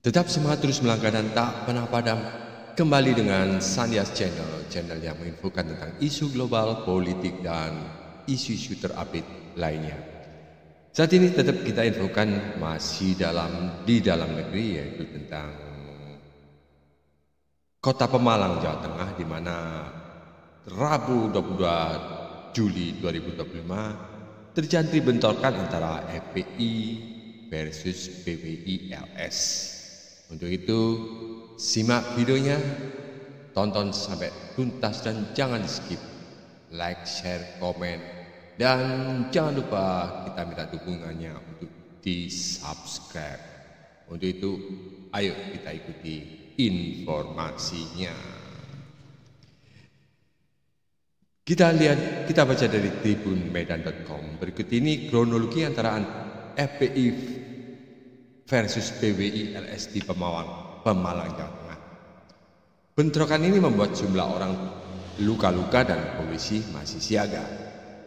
Tetap semangat terus melangkah dan tak pernah padam. Kembali dengan Sandias Channel, channel yang menginfokan tentang isu global, politik, dan isu-isu terupdate lainnya. Saat ini tetap kita infokan masih di dalam negeri, yaitu tentang Kota Pemalang, Jawa Tengah, di mana Rabu 22 Juli 2025 terjadi bentrokan antara FPI versus PWI-LS. Untuk itu, simak videonya, tonton sampai tuntas dan jangan skip. Like, share, komen, dan jangan lupa kita minta dukungannya untuk di-subscribe. Untuk itu, ayo kita ikuti informasinya. Kita baca dari tribunmedan.com. Berikut ini kronologi antara FPI versus PWI-LS di Pemalang, Jawa Tengah. Bentrokan ini membuat jumlah orang luka-luka dan polisi masih siaga.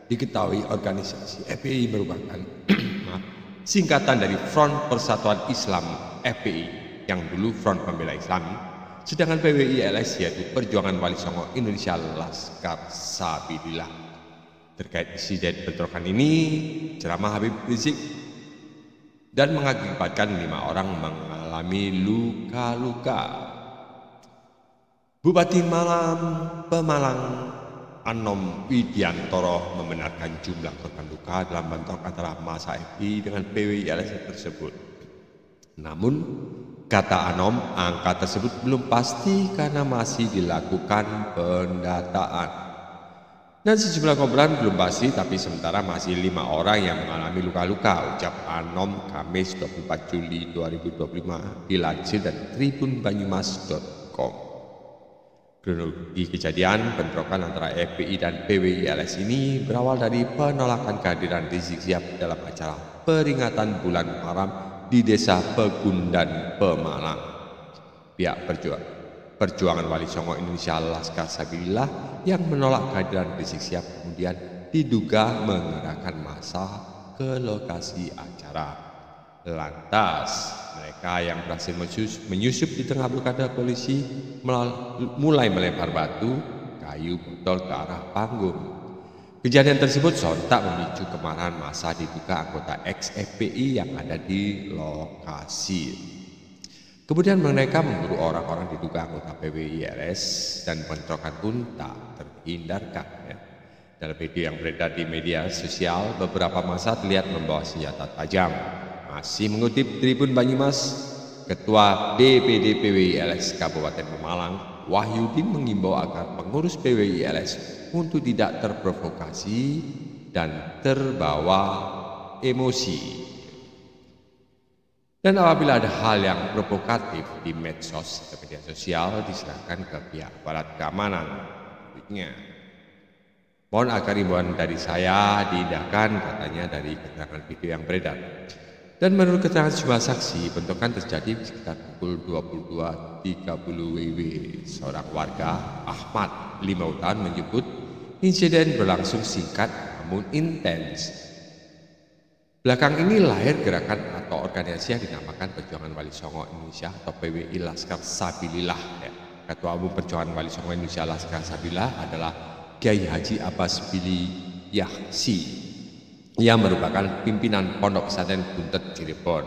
Diketahui organisasi FPI merupakan singkatan dari Front Persatuan Islam FPI yang dulu Front Pembela Islam, sedangkan PWI-LS yaitu Perjuangan Wali Songo Indonesia Laskar Sabilillah. Terkait insiden bentrokan ini, ceramah Habib Rizik dan mengakibatkan 5 orang mengalami luka-luka. Bupati Pemalang Anom Widiantoro membenarkan jumlah korban luka dalam bentrok antara massa FPI dengan PWI-LS tersebut. Namun, kata Anom, angka tersebut belum pasti karena masih dilakukan pendataan. Dan sejumlah korban belum pasti, tapi sementara masih 5 orang yang mengalami luka-luka, ucap Anom Kamis 24 Juli 2025 dilansir dari tribunbanyumas.com. Kronologi kejadian bentrokan antara FPI dan PWI-LS ini berawal dari penolakan kehadiran Rizik Syihab dalam acara peringatan bulan Muharram di Desa Pegundan, Pemalang. Pihak Perjuangan Wali Songo Indonesia Laskar Sabilillah yang menolak kehadiran Rizik Syihab kemudian diduga mengerahkan massa ke lokasi acara. Lantas, mereka yang berhasil menyusup di tengah blokade polisi mulai melempar batu, kayu, botol ke arah panggung. Kejadian tersebut sontak memicu kemarahan massa diduga anggota ex-FPI yang ada di lokasi. Kemudian mereka memburu orang-orang diduga anggota PWI-LS dan bentrokan pun tak terhindarkan. Dalam video yang beredar di media sosial, beberapa massa terlihat membawa senjata tajam. Masih mengutip Tribun Banyumas, Ketua DPD PWI-LS Kabupaten Pemalang, Wahyudin mengimbau agar pengurus PWI-LS untuk tidak terprovokasi dan terbawa emosi. Dan apabila ada hal yang provokatif di medsos atau media sosial, diserahkan ke pihak aparat keamanan. Mohon agar imbauan dari saya diindahkan, katanya dari keterangan video yang beredar. Dan menurut keterangan sejumlah saksi, bentrokan terjadi sekitar pukul 22.30 WIB. Seorang warga, Ahmad, 5 tahun, menyebut insiden berlangsung singkat namun intens. Belakang ini lahir gerakan atau organisasi yang dinamakan Perjuangan Wali Songo Indonesia atau PWI Laskar Sabilillah. Ketua Umum Perjuangan Wali Songo Indonesia Laskar Sabilillah adalah Kiai Haji Abbas Billy Yahsi, yang merupakan pimpinan Pondok Pesantren Buntet Cirebon.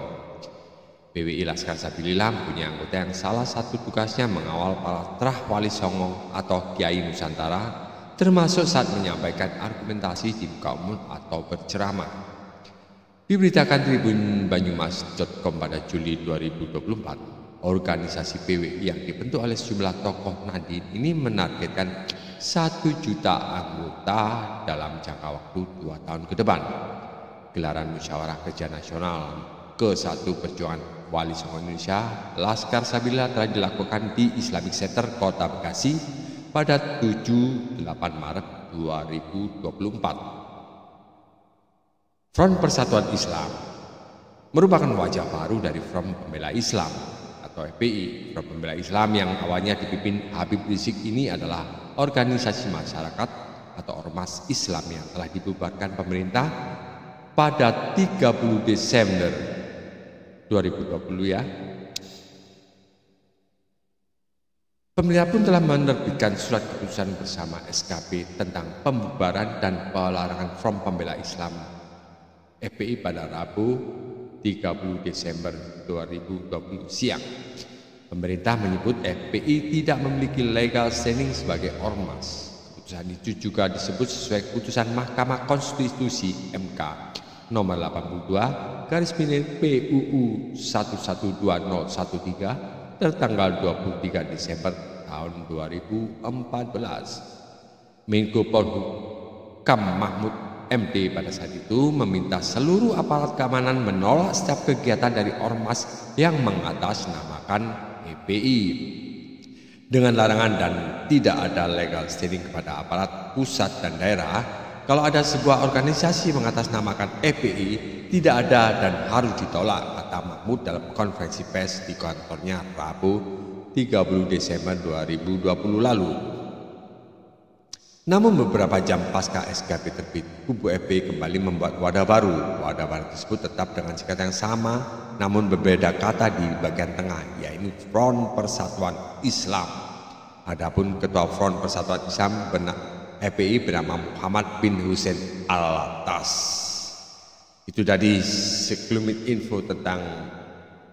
PWI Laskar Sabilillah mempunyai anggota yang salah satu tugasnya mengawal para terah Wali Songo atau Kiai Nusantara, termasuk saat menyampaikan argumentasi di muka umum atau berceramah. Diberitakan tribunbanyumas.com pada Juli 2024, organisasi PWI yang dibentuk oleh sejumlah tokoh Nadien ini menargetkan 1 juta anggota dalam jangka waktu 2 tahun ke depan. Gelaran Musyawarah Kerja Nasional ke-1 Perjuangan Wali Songo Indonesia Laskar Sabilillah telah dilakukan di Islamic Center Kota Bekasi pada 7-8 Maret 2024. Front Persatuan Islam merupakan wajah baru dari Front Pembela Islam atau FPI. Front Pembela Islam yang awalnya dipimpin Habib Rizik ini adalah organisasi masyarakat atau ormas Islam yang telah dibubarkan pemerintah pada 30 Desember 2020 Pemerintah pun telah menerbitkan surat keputusan bersama SKP tentang pembubaran dan pelarangan Front Pembela Islam FPI pada Rabu 30 Desember 2020 siang. Pemerintah menyebut FPI tidak memiliki legal standing sebagai ormas. Keputusan itu juga disebut sesuai keputusan Mahkamah Konstitusi MK nomor 82 /PUU 112013 tertanggal 23 Desember tahun 2014. Menko Polhukam Mahfud MD pada saat itu meminta seluruh aparat keamanan menolak setiap kegiatan dari ormas yang mengatasnamakan FPI dengan larangan dan tidak ada legal standing kepada aparat pusat dan daerah. Kalau ada sebuah organisasi mengatasnamakan FPI, tidak ada dan harus ditolak, kata Mahfud dalam konferensi pers di kantornya Rabu 30 Desember 2020 lalu. Namun beberapa jam pasca SKP terbit, kubu FPI kembali membuat wadah baru. Wadah baru tersebut tetap dengan singkatan yang sama, namun berbeda kata di bagian tengah, yaitu Front Persatuan Islam. Adapun Ketua Front Persatuan Islam FPI bernama Muhammad bin Hussein Alatas. Itu tadi sekelumit info tentang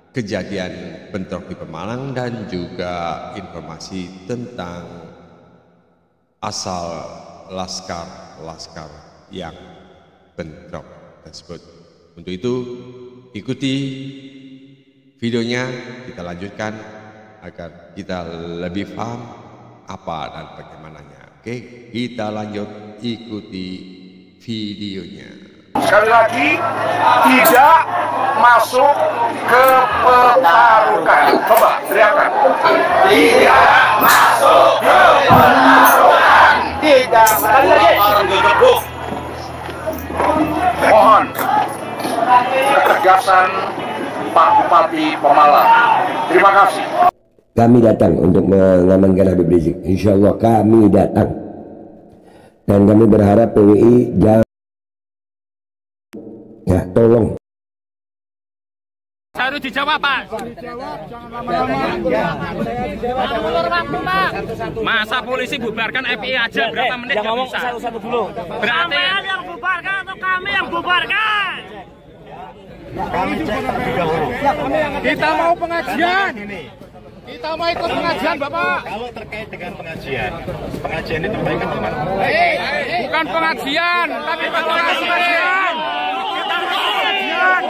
kejadian bentrok di Pemalang dan juga informasi tentang asal laskar yang bentrok tersebut. Untuk itu ikuti videonya, kita lanjutkan agar kita lebih paham apa dan bagaimananya. Oke, kita lanjut ikuti videonya. Sekali lagi, tidak masuk ke pertaruhan. Coba teriakan. Tidak masuk ke pertaruhan. Tidak. Sekali lagi. Mohon ketegasan Pak Bupati Pemalang. Terima kasih. Kami datang untuk mengamankan Habib Rizik. Insya Allah kami datang. Dan kami berharap PWI jangan, ya tolong. Harus dijawab, Pak. Masa polisi bubarkan FPI aja berapa menit nggak bisa? Satu-satu dulu. Berarti yang bubarkan atau kami yang bubarkan? Kita mau pengajian. Kita mau ikut pengajian, Bapak. Kalau terkait dengan pengajian ini terkait dengan mana? Bukan pengajian, tapi pengajian. Kita mau pengajian.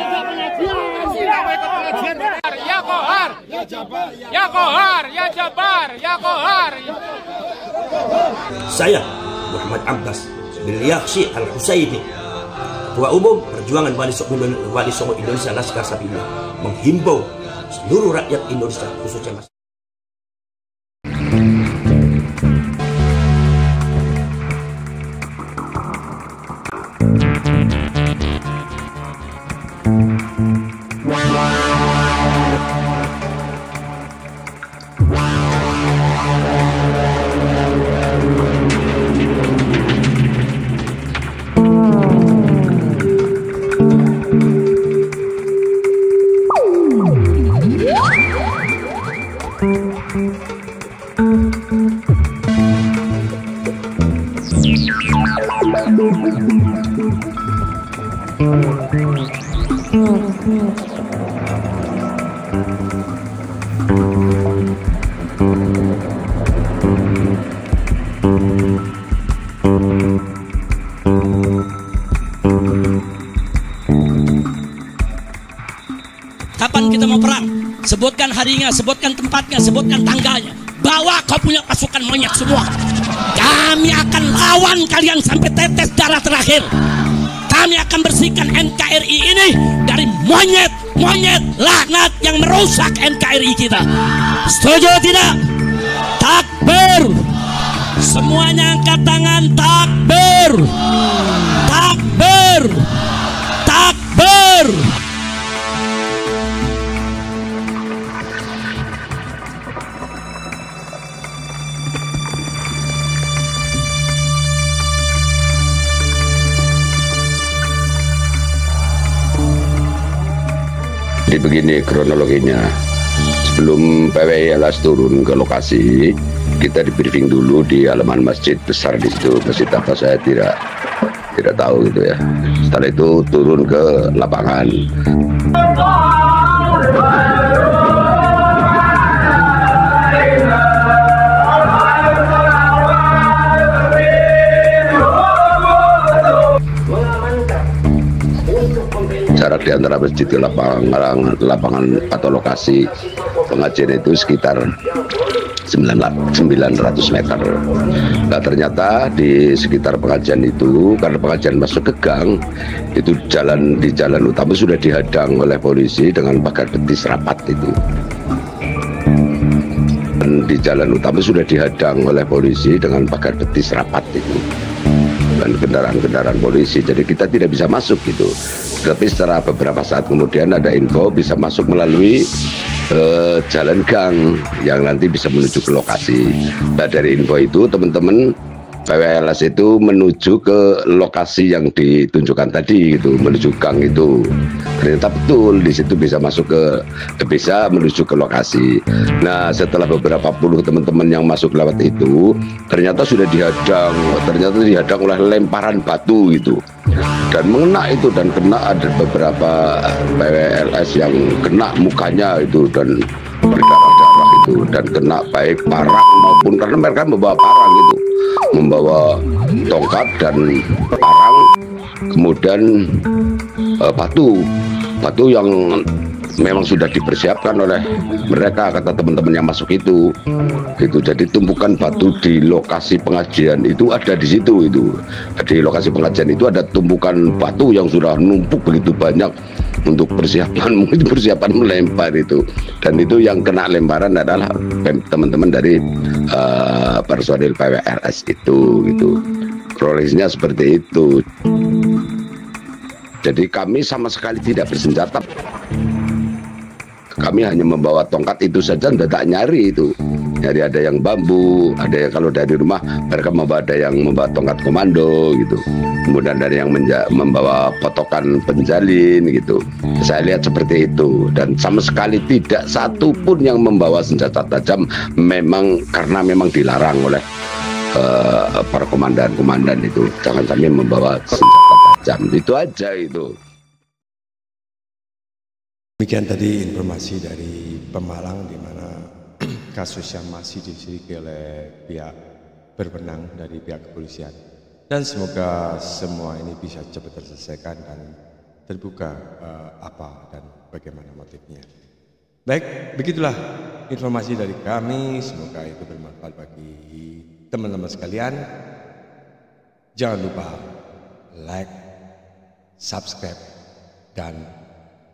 Kita mau ikut pengajian. Ya Kohar, ya Jabar, ya Kohar, ya Jabar, ya Kohar. Saya Muhammad Abbas bin Yakhshi Al-Husaidi, Ketua Umum Perjuangan Wali Songo Indonesia Laskar Sabilullah, menghimbau seluruh rakyat Indonesia khususnya Mas. Kapan kita mau perang? Sebutkan harinya, sebutkan tempatnya, sebutkan tanggalnya. Bawa kau punya pasukan monyet semua. Kami akan lawan kalian sampai tetes darah terakhir. Kami akan bersihkan NKRI ini dari monyet laknat yang merusak NKRI kita. Setuju tidak? Takbir. Semuanya angkat tangan. Takbir. Takbir. Takbir. Jadi begini kronologinya. sebelum PWLS turun ke lokasi, kita di briefing dulu di halaman masjid besar di situ. Masjid apa saya tidak tahu gitu ya. Setelah itu turun ke lapangan. Jarak di antara masjid ke lapangan atau lokasi pengajian itu sekitar 900 meter. Nah ternyata di sekitar pengajian itu, karena pengajian masuk ke gang, itu di jalan utama sudah dihadang oleh polisi dengan pagar betis rapat itu. Dan di jalan utama sudah dihadang oleh polisi dengan pagar betis rapat itu. Dan kendaraan-kendaraan polisi, jadi kita tidak bisa masuk gitu. Tapi setelah beberapa saat kemudian ada info bisa masuk melalui jalan gang yang nanti bisa menuju ke lokasi. Nah dari info itu teman-teman PWLS itu menuju ke lokasi yang ditunjukkan tadi gitu, menuju gang itu. Ternyata betul di situ bisa masuk bisa menuju ke lokasi. Nah setelah beberapa puluh teman-teman yang masuk lewat itu ternyata sudah dihadang oleh lemparan batu gitu, dan mengena itu, dan kena ada beberapa PWLS yang kena mukanya itu dan berdarah-darah itu, dan kena baik parang maupun karena mereka membawa parang gitu, membawa tongkat dan parang, kemudian batu yang memang sudah dipersiapkan oleh mereka, kata teman-teman yang masuk itu gitu. Jadi tumpukan batu di lokasi pengajian itu ada di situ itu. Di lokasi pengajian itu ada tumpukan batu yang sudah numpuk begitu banyak untuk persiapan, mungkin persiapan melempar itu. Dan itu yang kena lemparan adalah teman-teman dari personil PWLS itu gitu. Prosesnya seperti itu. Jadi kami sama sekali tidak bersenjata. Kami hanya membawa tongkat itu saja, tidak nyari itu. Nyari ada yang bambu, ada yang kalau dari rumah mereka ada yang membawa tongkat komando gitu. Kemudian ada yang membawa potokan penjalin gitu. Saya lihat seperti itu, dan sama sekali tidak satu pun yang membawa senjata tajam, karena memang dilarang oleh para komandan itu. Jangan sampai membawa senjata tajam, itu aja itu. Demikian tadi informasi dari Pemalang, di mana kasus yang masih diselidiki oleh pihak berwenang dari pihak kepolisian. Dan semoga semua ini bisa cepat terselesaikan dan terbuka apa dan bagaimana motifnya. Baik, begitulah informasi dari kami. Semoga itu bermanfaat bagi teman-teman sekalian. Jangan lupa like, subscribe, dan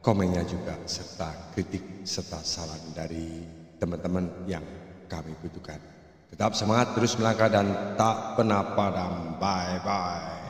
komennya juga, serta kritik serta saran dari teman-teman yang kami butuhkan. Tetap semangat, terus melangkah dan tak pernah padam. Bye bye.